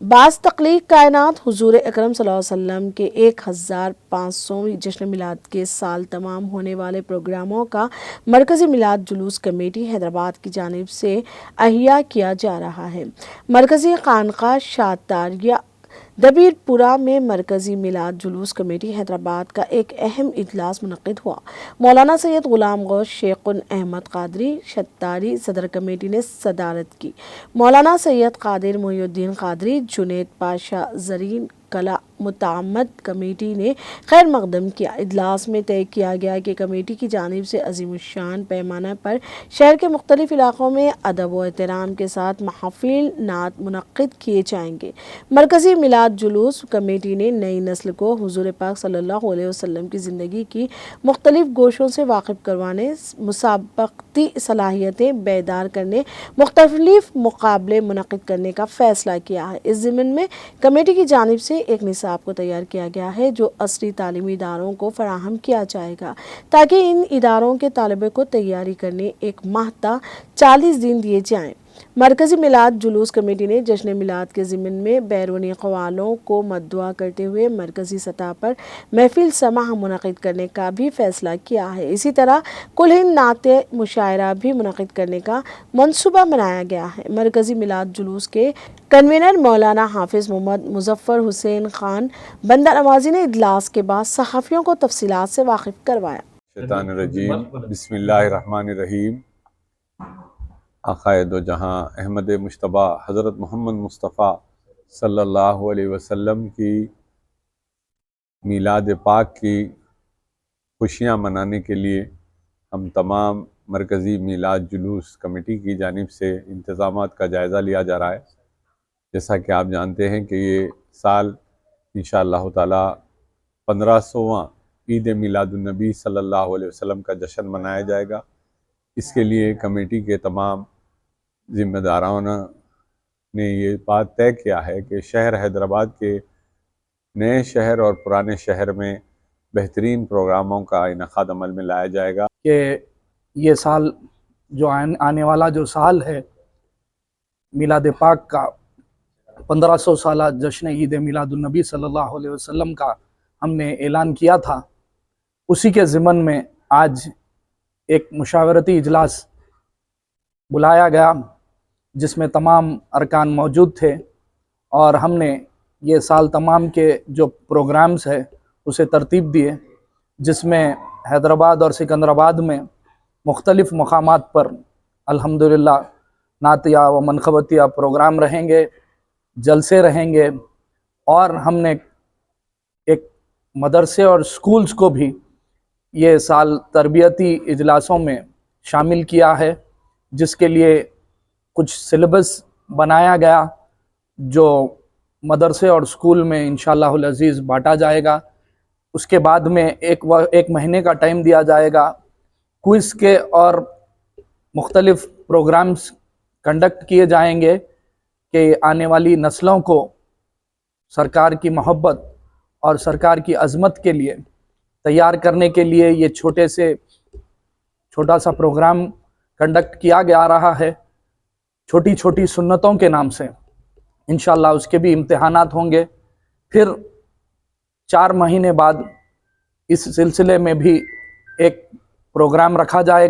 बास तख्लीक कायनात हुजूर अकरम सल्लल्लाहु अलैहि वसल्लम के 1500वीं जश्न मिलाद के साल तमाम होने वाले प्रोग्रामों का मरकज़ी मिलाद जुलूस कमेटी हैदराबाद की जानिब से अहिया किया जा रहा है। मरकज़ी खानक़ाह शातारिया दबीरपुरा में मरकज़ी मिलाद जुलूस कमेटी हैदराबाद का एक अहम इजलास मुनक़्क़िद हुआ। मौलाना सैयद ग़ुलाम गौस शेख़ुन अहमद क़ादरी शत्तारी सदर कमेटी ने सदारत की। मौलाना सैयद क़ादिर मोइनुद्दीन क़ादरी, जुनैद पाशा ज़रीन कला मुतामद कमेटी ने खैर मक़दम किया। इजलास में तय किया गया कि कमेटी की जानिब से अज़ीमुश्शान पैमाना पर शहर के मुख्तलिफ़ इलाक़ों में अदब व एहतराम के साथ महफ़िल नात मुनक़्क़िद किए जाएंगे। मरकज़ी मिलाद जुलूस कमेटी ने नई नस्ल को हुज़ूर पाक सल्लल्लाहु अलैहि वसल्लम की ज़िंदगी की मुख्तलिफ़ गोशों से वाक़िफ़ करवाने, मुसाबक़ती सलाहियतें बेदार करने, मुख्तलिफ़ मुक़ाबले मुनक़्क़िद करने का फ़ैसला किया है। इस ज़िम्न में कमेटी की जानिब से एक निसाब को तैयार किया गया है जो असली तालीमी इदारों को फराहम किया जाएगा ताकि इन इदारों के तालिबे को तैयारी करने एक माह तक 40 दिन दिए जाएँ। मरकज़ी मिलाद जुलूस कमेटी ने जश्न मिलाद के ज़िम्न में बैरूनी क़वालों को मद्दुआ करते हुए मरकज़ी सतह पर महफ़िल समाह मुनक़्क़िद करने का भी फ़ैसला किया है। इसी तरह कुल हिंद नाते मुशायरा भी मुनक़्क़िद करने का मनसूबा बनाया गया है। मरकज़ी मिलाद जुलूस के कन्वीनर मौलाना हाफिज़ मोहम्मद मुज़फ़्फ़र हुसैन ख़ान बंदा नवाज़ी ने इजलास के बाद सहाफ़ियों को तफ़सीलात से वाक़िफ़ करवाया। शैतानिर्रजीम, बिस्मिल्लाहिर्रहमानिर्रहीम। आक़ाए दो जहाँ अहमद मुश्तबा हज़रत मोहम्मद मुस्तफ़ा सल्लल्लाहु अलैहि वसल्लम की मीलाद पाक की खुशियाँ मनाने के लिए हम तमाम मरकज़ी मीलाद जुलूस कमेटी की जानिब से इंतज़ामात का जायज़ा लिया जा रहा है। जैसा कि आप जानते हैं कि ये साल इंशाअल्लाह ताला 1500वां ईद मिलादुन्नबी सल्लल्लाहु अलैहि वसल्लम का जश्न मनाया जाएगा। इसके लिए कमेटी के तमाम ज़िम्मेदारों ने ये बात तय किया है कि शहर हैदराबाद के नए शहर और पुराने शहर में बेहतरीन प्रोग्रामों का इनेकाद अमल में लाया जाएगा। कि ये साल जो आने वाला जो साल है मिलाद पाक का 1500 साला जश्न ईद मिलादुन्नबी सल्लल्लाहु अलैहि वसल्लम का हमने ऐलान किया था। उसी के ज़िमन में आज एक मुशावरती इजलास बुलाया गया जिसमें तमाम अरकान मौजूद थे और हमने ये साल तमाम के जो प्रोग्राम्स है उसे तरतीब दिए, जिसमें हैदराबाद और सिकंदराबाद में मुख्तलिफ़ मकामात पर अल्हम्दुलिल्लाह नातिया व मनखबतिया प्रोग्राम रहेंगे, जलसे रहेंगे और हमने एक मदरसे और स्कूल्स को भी ये साल तरबियती इजलासों में शामिल किया है, जिसके लिए कुछ सिलेबस बनाया गया जो मदरसे और स्कूल में इंशाअल्लाहुल अज़ीज़ बांटा जाएगा। उसके बाद में एक महीने का टाइम दिया जाएगा क्विज़ के और मुख्तलिफ़ प्रोग्राम्स कंडक्ट किए जाएंगे कि आने वाली नस्लों को सरकार की मोहब्बत और सरकार की अज़मत के लिए तैयार करने के लिए ये छोटा सा प्रोग्राम कंडक्ट किया जा रहा है छोटी छोटी सुन्नतों के नाम से। इंशाअल्लाह उसके भी इम्तिहानात होंगे। फिर 4 महीने बाद इस सिलसिले में भी एक प्रोग्राम रखा जाएगा।